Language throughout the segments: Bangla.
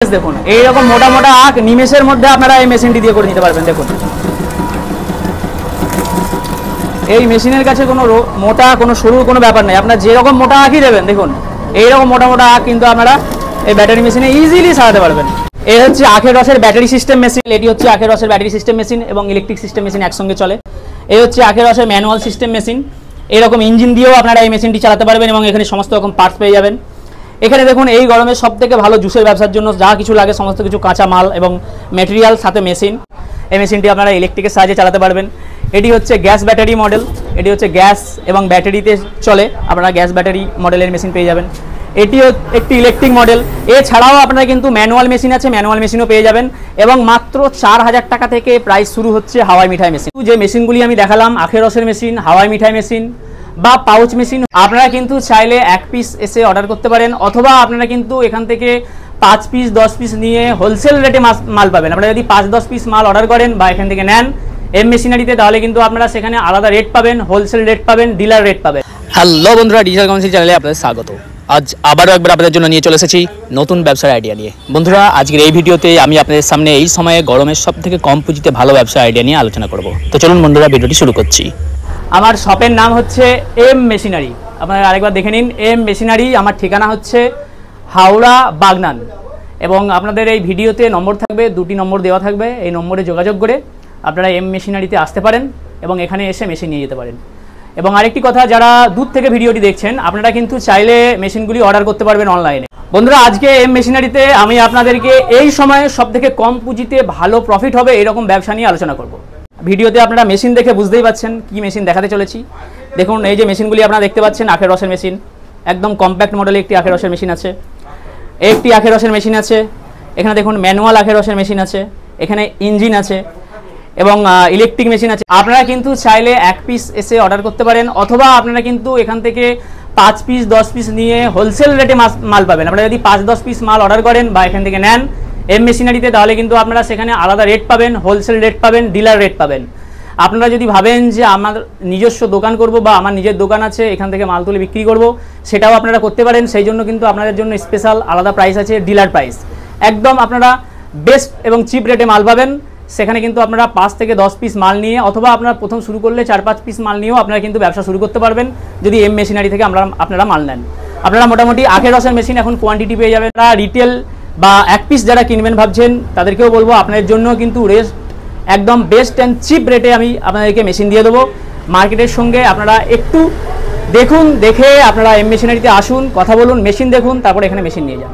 দেখুন এইরকম মোটা মোটা আখ নিমেষের মধ্যে আপনারা এই মেশিনটি দিয়ে করে নিতে পারবেন। দেখুন এই মেশিনের কাছে কোনো মোটা কোনো সরুর কোনো ব্যাপার নেই, আপনারা যেরকম মোটা আখই দেবেন দেখুন এইরকম মোটা মোটা আখ কিন্তু আপনারা এই ব্যাটারি মেশিনে ইজিলি সারাতে পারবেন। এই হচ্ছে আখের রসের ব্যাটারি সিস্টেম মেশিন, এটি হচ্ছে আখের রসের ব্যাটারি সিস্টেম মেশিন এবং ইলেকট্রিক সিস্টেম মেশিন একসঙ্গে চলে। এই হচ্ছে আখের রসের ম্যানুয়াল সিস্টেম মেশিন, এরকম ইঞ্জিন দিয়েও আপনারা এই মেশিনটি চালাতে পারবেন এবং এখানে সমস্ত রকম পার্টস পেয়ে যাবেন। এখানে দেখুন এই গরমে সবথেকে ভালো জুসের ব্যবসার জন্য যা কিছু লাগে সমস্ত কিছু কাঁচা মাল এবং ম্যাটেরিয়াল সাথে মেশিন, এই মেশিনটি আপনারা ইলেকট্রিকের সাহায্যে চালাতে পারবেন। এটি হচ্ছে গ্যাস ব্যাটারি মডেল, এটি হচ্ছে গ্যাস এবং ব্যাটারিতে চলে, আপনারা গ্যাস ব্যাটারি মডেলের মেশিন পেয়ে যাবেন। এটিও একটি ইলেকট্রিক মডেল। এছাড়াও আপনারা কিন্তু ম্যানুয়াল মেশিন আছে, ম্যানুয়াল মেশিনও পেয়ে যাবেন এবং মাত্র 4000 টাকা থেকে প্রাইস শুরু হচ্ছে হাওয়াই মিঠাই মেশিন। যে মেশিনগুলি আমি দেখালাম আখের রসের মেশিন, হাওয়াই মিঠাই মেশিন বা পাউচ মেশিন, আপনারা কিন্তু চাইলে 1 পিস এসে অর্ডার করতে পারেন অথবা আপনারা কিন্তু এখান থেকে 5 পিস 10 পিস নিয়ে হোলসেল রেটে মাল পাবেন। আপনারা যদি 5-10 পিস মাল অর্ডার করেন বা এখান থেকে নেন এম মেশিনারিতে, তাহলে কিন্তু আপনারা সেখানে আলাদা রেট পাবেন, হোলসেল রেট পাবেন, ডিলার রেট পাবেন। হ্যালো বন্ধুরা, ডিজিটাল কাউন্সিল চ্যানেলে আপনাদের স্বাগত। আজ আবারও একবার আপনাদের জন্য নিয়ে চলে এসেছি নতুন ব্যবসার আইডিয়া নিয়ে। বন্ধুরা, আজকের এই ভিডিওতে আমি আপনাদের সামনে এই সময়ে গরমের সবথেকে কম পুঁজিতে ভালো ব্যবসার আইডিয়া নিয়ে আলোচনা করব। তো চলুন বন্ধুরা, ভিডিওটি শুরু করছি। আমার শপের নাম হচ্ছে এম মেশিনারি, আপনারা আরেকবার দেখে নিন এম মেশিনারি। আমার ঠিকানা হচ্ছে হাওড়া বাগনান এবং আপনাদের এই ভিডিওতে নম্বর থাকবে, 2টি নম্বর দেওয়া থাকবে, এই নম্বরে যোগাযোগ করে আপনারা এম মেশিনারিতে আসতে পারেন এবং এখানে এসে মেশিন নিয়ে যেতে পারেন। এবং আরেকটি কথা, যারা দূর থেকে ভিডিওটি দেখছেন আপনারা কিন্তু চাইলে মেশিনগুলি অর্ডার করতে পারবেন অনলাইনে। বন্ধুরা, আজকে এম মেশিনারিতে আমি আপনাদেরকে এই সময়ে সবথেকে কম পুঁজিতে ভালো প্রফিট হবে এরকম ব্যবসা নিয়ে আলোচনা করব। ভিডিওতে আপনারা মেশিন দেখে বুঝতেই পাচ্ছেন কি মেশিন দেখাতে চলেছি। দেখুন এই যে মেশিনগুলি আপনারা দেখতে পাচ্ছেন আখের রসের মেশিন, একদম কম্প্যাক্ট মডেলে একটি আখের রসের মেশিন আছে, একটি আখের রসের মেশিন আছে, এখানে দেখুন ম্যানুয়াল আখের রসের মেশিন আছে, এখানে ইঞ্জিন আছে এবং ইলেকট্রিক মেশিন আছে। আপনারা কিন্তু চাইলে 1 পিস এসে অর্ডার করতে পারেন অথবা আপনারা কিন্তু এখান থেকে 5 পিস 10 পিস নিয়ে হোলসেল রেটে মাল পাবেন। আপনারা যদি 5-10 পিস মাল অর্ডার করেন বা এখান থেকে নেন এম মেশিনারিতে, তাহলে কিন্তু আপনারা সেখানে আলাদা রেট পাবেন, হোলসেল রেট পাবেন, ডিলার রেট পাবেন। আপনারা যদি ভাবেন যে আমার নিজস্ব দোকান করব বা আমার নিজের দোকান আছে এখান থেকে মাল তুলে বিক্রি করব, সেটাও আপনারা করতে পারেন। সেই জন্য কিন্তু আপনাদের জন্য স্পেশাল আলাদা প্রাইস আছে, ডিলার প্রাইস। একদম আপনারা বেস্ট এবং চিপ রেটে মাল পাবেন। সেখানে কিন্তু আপনারা 5 থেকে 10 পিস মাল নিয়ে অথবা আপনারা প্রথম শুরু করলে 4-5 পিস মাল নিয়েও আপনারা কিন্তু ব্যবসা শুরু করতে পারবেন যদি এম মেশিনারি থেকে আপনারা মাল নেন। আপনারা মোটামুটি আখের রসের মেশিন এখন কোয়ান্টিটি পেয়ে যাবেন। তারা রিটেল বা 1 পিস যারা কিনবেন ভাবছেন তাদেরকেও বলবো আপনাদের জন্য কিন্তু একদম বেস্ট অ্যান্ড চিপ রেটে আমি আপনাদেরকে মেশিন দিয়ে দেবো। মার্কেটের সঙ্গে আপনারা একটু দেখুন, দেখে আপনারা এম মেশিনারিতে আসুন, কথা বলুন, মেশিন দেখুন, তারপরে এখানে মেশিন নিয়ে যান।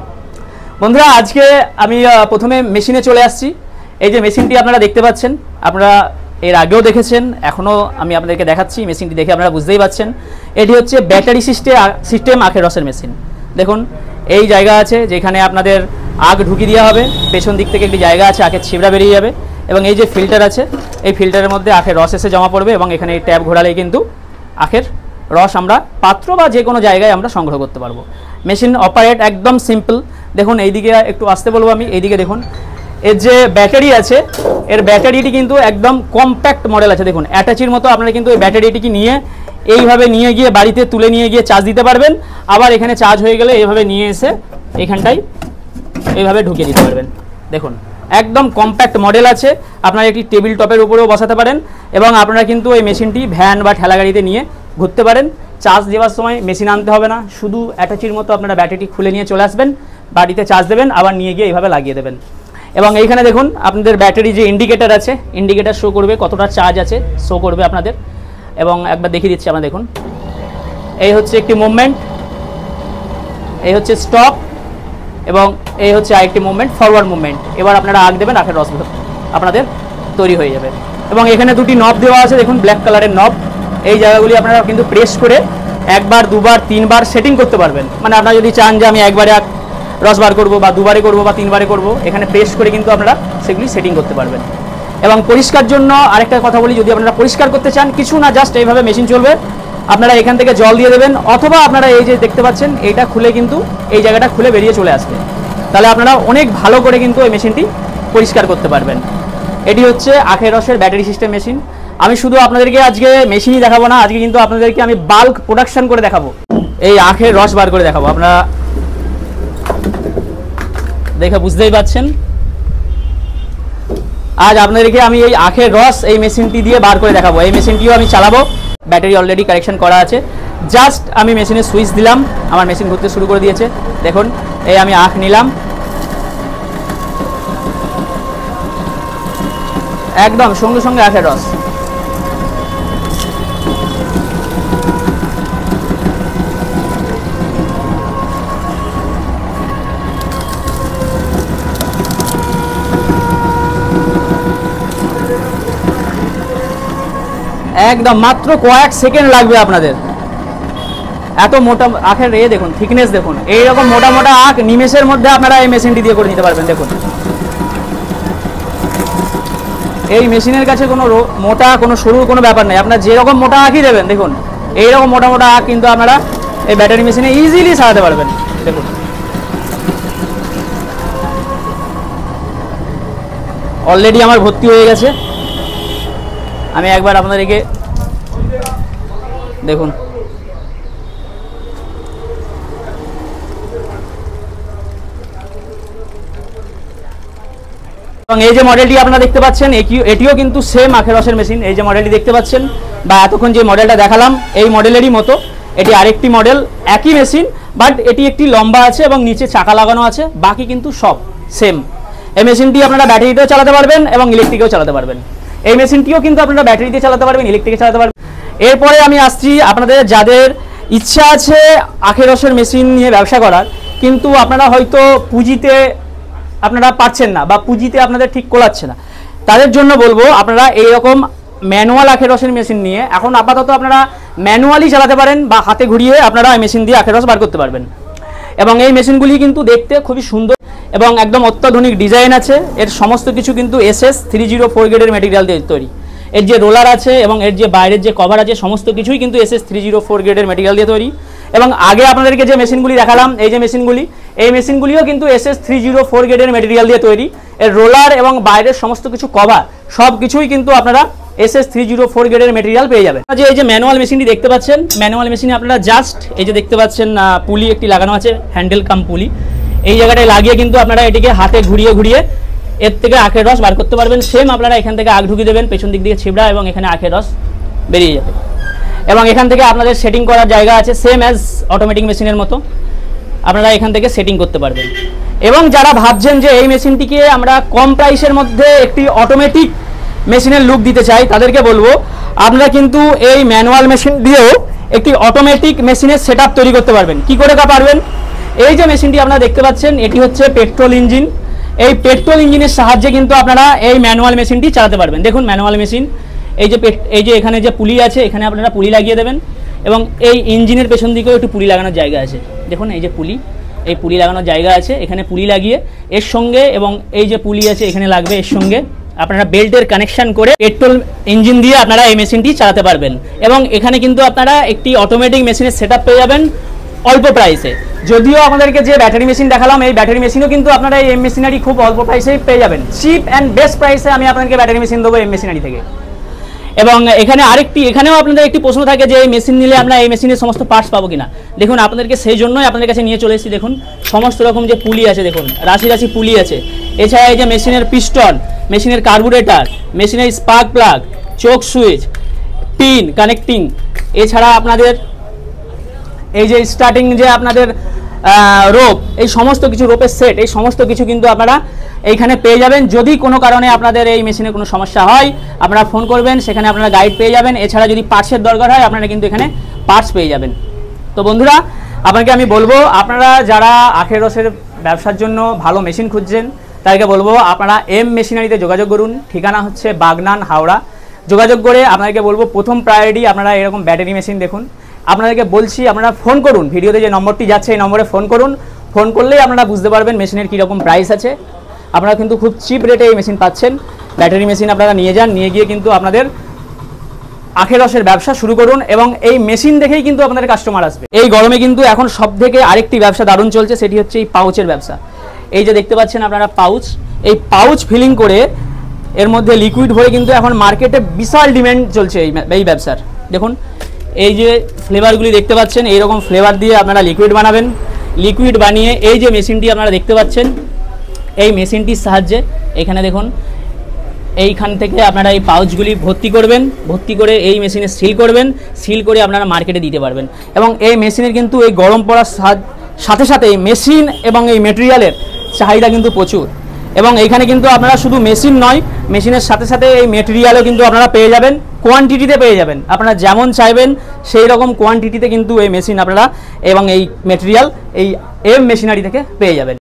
বন্ধুরা, আজকে আমি প্রথমে মেশিনে চলে আসছি। এই যে মেশিনটি আপনারা দেখতে পাচ্ছেন, আপনারা এর আগেও দেখেছেন, এখনও আমি আপনাদেরকে দেখাচ্ছি। মেশিনটি দেখে আপনারা বুঝতেই পাচ্ছেন এটি হচ্ছে ব্যাটারি সিস্টেম আখের রসের মেশিন। দেখুন এই জায়গা আছে যেখানে আপনাদের আখ ঢুকিয়ে দেওয়া হবে, পেছন দিক থেকে একটি জায়গা আছে, আখের ছিবড়া বেরিয়ে যাবে এবং এই যে ফিল্টার আছে এই ফিল্টারের মধ্যে আখের রস এসে জমা পড়বে এবং এখানে এই ট্যাপ ঘোরালেই কিন্তু আখের রস আমরা পাত্র বা যে কোনো জায়গায় আমরা সংগ্রহ করতে পারবো। মেশিন অপারেট একদম সিম্পল। দেখুন এইদিকে একটু আসতে বলবো আমি, এইদিকে দেখুন এর যে ব্যাটারি আছে এর ব্যাটারিটি কিন্তু একদম কম্প্যাক্ট মডেল আছে। দেখুন অ্যাটাচির মতো আপনারা কিন্তু এই ব্যাটারিটিকে নিয়ে এইভাবে নিয়ে গিয়ে বাড়িতে তুলে নিয়ে গিয়ে চার্জ দিতে পারবেন। আবার এখানে চার্জ হয়ে গেলে এইভাবে নিয়ে এসে এখানটায় এইভাবে ঢুকিয়ে দিতে পারবেন। দেখুন একদম কম্প্যাক্ট মডেল আছে, আপনারা একটি টেবিল টপের উপরেও বসাতে পারেন এবং আপনারা কিন্তু এই মেশিনটি ভ্যান বা ঠেলা গাড়িতে নিয়ে ঘুরতে পারেন। চার্জ দেওয়ার সময় মেশিন আনতে হবে না, শুধু অ্যাটাচির মতো আপনারা ব্যাটারিটি খুলে নিয়ে চলে আসবেন, বাড়িতে চার্জ দেবেন, আবার নিয়ে গিয়ে এইভাবে লাগিয়ে দেবেন। এবং এইখানে দেখুন আপনাদের ব্যাটারি যে ইন্ডিকেটার আছে, ইন্ডিকেটার শো করবে কতটা চার্জ আছে, শো করবে আপনাদের। এবং একবার দেখিয়ে দিচ্ছি আমরা, দেখুন এই হচ্ছে একটি মুভমেন্ট, এই হচ্ছে স্টপ এবং এই হচ্ছে আরেকটি মুভমেন্ট, ফরওয়ার্ড মুভমেন্ট। এবার আপনারা আগ দেবেন, আখের রস আপনাদের তৈরি হয়ে যাবে। এবং এখানে 2টি নব দেওয়া আছে, দেখুন ব্ল্যাক কালারের নব। এই জায়গাগুলি আপনারা কিন্তু প্রেস করে 1বার 2বার 3বার সেটিং করতে পারবেন। মানে আপনারা যদি চান যে আমি একবারে রস বার করবো বা 2বারে করবো বা 3বারে করবো, এখানে প্রেস করে কিন্তু আপনারা সেগুলি সেটিং করতে পারবেন। এবং পরিষ্কার জন্য আরেকটা কথা বলি, যদি আপনারা পরিষ্কার করতে চান কিছু না, জাস্ট এইভাবে মেশিন চলবে, আপনারা এখান থেকে জল দিয়ে দেবেন অথবা আপনারা এই যে দেখতে পাচ্ছেন এইটা খুলে কিন্তু এই জায়গাটা খুলে বেরিয়ে চলে আসবে, তাহলে আপনারা অনেক ভালো করে কিন্তু এই মেশিনটি পরিষ্কার করতে পারবেন। এটি হচ্ছে আখের রসের ব্যাটারি সিস্টেম মেশিন। আমি শুধু আপনাদেরকে আজকে মেশিনই দেখাবো না, আজকে কিন্তু আপনাদেরকে আমি বাল্ক প্রোডাকশন করে দেখাবো, এই আখের রস বার করে দেখাবো। আপনারা দেখে বুঝতেই পাচ্ছেন। আজ আপনাদেরকে আমি এই আখের রস এই মেশিনটি দিয়ে বার করে দেখাবো। এই মেশিনটিও আমি চালাবো, ব্যাটারি অলরেডি কানেকশন করা আছে। জাস্ট আমি মেশিনে সুইচ দিলাম, আমার মেশিন ঘুরতে শুরু করে দিয়েছে। দেখুন এই আমি আখ নিলাম, একদম সঙ্গে সঙ্গে আখের রস। একদম মাত্র কয়েক সেকেন্ড লাগবে আপনাদের। এত মোটা আখের দেখুন, থিকনেস দেখুন, এইরকম মোটা মোটা আখ নিমেষের মধ্যে আপনারা এই মেশিনটি দিয়ে করে নিতে পারবেন। দেখুন এই মেশিনের কাছে কোনো মোটা কোনো সরু কোনো ব্যাপার নেই, আপনার যেরকম মোটা আখই দেবেন দেখুন এইরকম মোটা মোটা আখ কিন্তু আপনারা এই ব্যাটারি মেশিনে ইজিলি সারাতে পারবেন। দেখুন অলরেডি আমার ভর্তি হয়ে গেছে। আমি একবার আপনাদেরকে দেখুন, এবং এই যে মডেলটি আপনারা দেখতে পাচ্ছেন এটিও কিন্তু সেম আখের রসের মেশিন। এই যে মডেলটি দেখতে পাচ্ছেন বা এতক্ষণ যে মডেলটা দেখালাম এই মডেলেরই মতো এটি আরেকটি মডেল, একই মেশিন, বাট এটি একটি লম্বা আছে এবং নিচে চাকা লাগানো আছে, বাকি কিন্তু সব সেম। এই মেশিনটি আপনারা ব্যাটারিতেও চালাতে পারবেন এবং ইলেকট্রিকেও চালাতে পারবেন। এই মেশিনটিও কিন্তু আপনারা ব্যাটারিতে চালাতে পারবেন, ইলেকট্রিকে চালাতে পারবেন। এরপরে আমি আসছি আপনাদের যাদের ইচ্ছা আছে আখের রসের মেশিন নিয়ে ব্যবসা করার, কিন্তু আপনারা হয়তো পুঁজিতে আপনারা পারছেন না বা পুঁজিতে আপনাদের ঠিক কোলাচ্ছে না, তাদের জন্য বলবো আপনারা এইরকম ম্যানুয়াল আখের রসের মেশিন নিয়ে এখন আপাতত আপনারা ম্যানুয়ালি চালাতে পারেন বা হাতে ঘুরিয়ে আপনারা এই মেশিন দিয়ে আখের রস বার করতে পারবেন। এবং এই মেশিনগুলি কিন্তু দেখতে খুবই সুন্দর এবং একদম অত্যাধুনিক ডিজাইন আছে। এর সমস্ত কিছু কিন্তু SS 304 গ্রেডের মেটেরিয়াল দিয়ে তৈরি। এর যে রোলার আছে এবং এর যে বাইরের যে কভার আছে সমস্ত কিছুই কিন্তু SS 304 গ্রেডের মেটেরিয়াল দিয়ে তৈরি। এবং আগে আপনাদেরকে যে মেশিনগুলি দেখালাম এই যে মেশিনগুলি, এই মেশিনগুলিও কিন্তু SS 304 গ্রেডের মেটেরিয়াল দিয়ে তৈরি। এর রোলার এবং বাইরের সমস্ত কিছু কভার সব কিছুই কিন্তু আপনারা SS 304 গ্রেডের মেটেরিয়াল পেয়ে যাবেন। যে এই যে ম্যানুয়াল মেশিনটি দেখতে পাচ্ছেন, ম্যানুয়াল মেশিনে আপনারা জাস্ট এই যে দেখতে পাচ্ছেন পুলি একটি লাগানো আছে, হ্যান্ডেল কাম পুলি, এই জায়গাটায় লাগিয়ে কিন্তু আপনারা এটিকে হাতে ঘুরিয়ে ঘুরিয়ে এর থেকে আখের রস বার করতে পারবেন। সেম আপনারা এখান থেকে আখ ঢুকিয়ে দেবেন, পেছন দিক দিয়ে ছিবড়া এবং এখানে আখের রস বেরিয়ে যাবে। এবং এখান থেকে আপনাদের সেটিং করার জায়গা আছে, সেম অ্যাজ অটোমেটিক মেশিনের মতো আপনারা এখান থেকে সেটিং করতে পারবেন। এবং যারা ভাবছেন যে এই মেশিনটিকে আমরা কম প্রাইসের মধ্যে একটি অটোমেটিক মেশিনের লুক দিতে চাই, তাদেরকে বলবো আপনারা কিন্তু এই ম্যানুয়াল মেশিন দিয়েও একটি অটোমেটিক মেশিনের সেটআপ তৈরি করতে পারবেন। কি করে পারবেন? এই যে মেশিনটি আপনারা দেখতে পাচ্ছেন এটি হচ্ছে পেট্রোল ইঞ্জিন। এই পেট্রোল ইঞ্জিনের সাহায্যে কিন্তু আপনারা এই ম্যানুয়াল মেশিনটি চালাতে পারবেন। দেখুন ম্যানুয়াল মেশিন, এই যে এখানে যে পুলি আছে এখানে আপনারা পুলি লাগিয়ে দেবেন এবং এই ইঞ্জিনের পেছন দিকেও একটু পুলি লাগানোর জায়গা আছে। দেখুন এই যে পুলি, এই পুলি লাগানোর জায়গা আছে, এখানে পুলি লাগিয়ে এর সঙ্গে এবং এই যে পুলি আছে এখানে লাগবে, এর সঙ্গে আপনারা বেল্টের কানেকশন করে পেট্রোল ইঞ্জিন দিয়ে আপনারা এই মেশিনটি চালাতে পারবেন। এবং এখানে কিন্তু আপনারা একটি অটোমেটিক মেশিনের সেটআপ পেয়ে যাবেন অল্প প্রাইসে। যদিও আমাদেরকে যে ব্যাটারি মেশিন দেখালাম এই ব্যাটারি মেশিনও কিন্তু আপনারা এই মেশিনারি খুব অল্প প্রাইসেই পেয়ে যাবেন, চিপ অ্যান্ড বেস্ট প্রাইসে আমি আপনাদেরকে ব্যাটারি মেশিন দেবো এই মেশিনারি থেকে। এবং এখানেও আপনাদের একটি প্রশ্ন থাকে যে এই মেশিন নিলে আমরা এই মেশিনের সমস্ত পার্টস পাবো কিনা। দেখুন আপনাদেরকে সেই জন্যই আপনাদের কাছে নিয়ে চলে এসেছি। দেখুন সমস্ত রকম যে পুলি আছে, দেখুন রাশি রাশি পুলি আছে। এছাড়া এই যে মেশিনের পিস্টন, মেশিনের কার্বুরেটর, মেশিনের স্পার্ক প্লাগ, চোক সুইচ, পিন কানেক্টিং, এছাড়া আপনাদের এই যে স্টার্টিং যে আপনাদের রোপ, এই সমস্ত কিছু রোপের সেট, এই সমস্ত কিছু কিন্তু আপনারা এইখানে পেয়ে যাবেন। যদি কোনো কারণে আপনাদের এই মেশিনে কোনো সমস্যা হয় আপনারা ফোন করবেন, সেখানে আপনারা গাইড পেয়ে যাবেন। এছাড়া যদি পার্টসের দরকার হয় আপনারা কিন্তু এখানে পার্টস পেয়ে যাবেন। তো বন্ধুরা আপনাকে আমি বলবো আপনারা যারা আখের রসের ব্যবসার জন্য ভালো মেশিন খুঁজছেন তাদেরকে বলবো আপনারা এম মেশিনারিতে যোগাযোগ করুন। ঠিকানা হচ্ছে বাগনান, হাওড়া। যোগাযোগ করে আপনাদেরকে বলবো প্রথম প্রায়োরিটি আপনারা এরকম ব্যাটারি মেশিন দেখুন। আপনাদেরকে বলছি আপনারা ফোন করুন, ভিডিওতে যে নম্বরটি যাচ্ছে এই নম্বরে ফোন করুন। ফোন করলেই আপনারা বুঝতে পারবেন মেশিনের কীরকম প্রাইস আছে। আপনারা কিন্তু খুব চিপ রেটে এই মেশিন পাচ্ছেন। ব্যাটারি মেশিন আপনারা নিয়ে যান, নিয়ে গিয়ে কিন্তু আপনাদের আখের রসের ব্যবসা শুরু করুন এবং এই মেশিন দেখেই কিন্তু আপনাদের কাস্টমার আসবে। এই গরমে কিন্তু এখন সব থেকে আরেকটি ব্যবসা দারুণ চলছে, সেটি হচ্ছে এই পাউচের ব্যবসা। এই যে দেখতে পাচ্ছেন আপনারা পাউচ, এই পাউচ ফিলিং করে এর মধ্যে লিকুইড ভরে কিন্তু এখন মার্কেটে বিশাল ডিমান্ড চলছে এই ব্যবসার। দেখুন এই যে ফ্লেভারগুলি দেখতে পাচ্ছেন, এইরকম ফ্লেভার দিয়ে আপনারা লিকুইড বানাবেন। লিকুইড বানিয়ে এই যে মেশিনটি আপনারা দেখতে পাচ্ছেন এই মেশিনটির সাহায্যে এখানে দেখুন এইখান থেকে আপনারা এই পাউচগুলি ভর্তি করবেন, ভর্তি করে এই মেশিনে সিল করবেন, সিল করে আপনারা মার্কেটে দিতে পারবেন। এবং এই মেশিনের কিন্তু এই গরম পড়ার সাথে সাথে এই মেশিন এবং এই মেটেরিয়ালের চাহিদা কিন্তু প্রচুর। এবং এইখানে কিন্তু আপনারা শুধু মেশিন নয়, মেশিনের সাথে সাথে এই মেটেরিয়ালও কিন্তু আপনারা পেয়ে যাবেন, কোয়ান্টিটিতে পেয়ে যাবেন। আপনারা যেমন চাইবেন সেই রকম কোয়ান্টিটিতে কিন্তু এই মেশিন আপনারা এবং এই মেটেরিয়াল এই এম মেশিনারি থেকে পেয়ে যাবেন।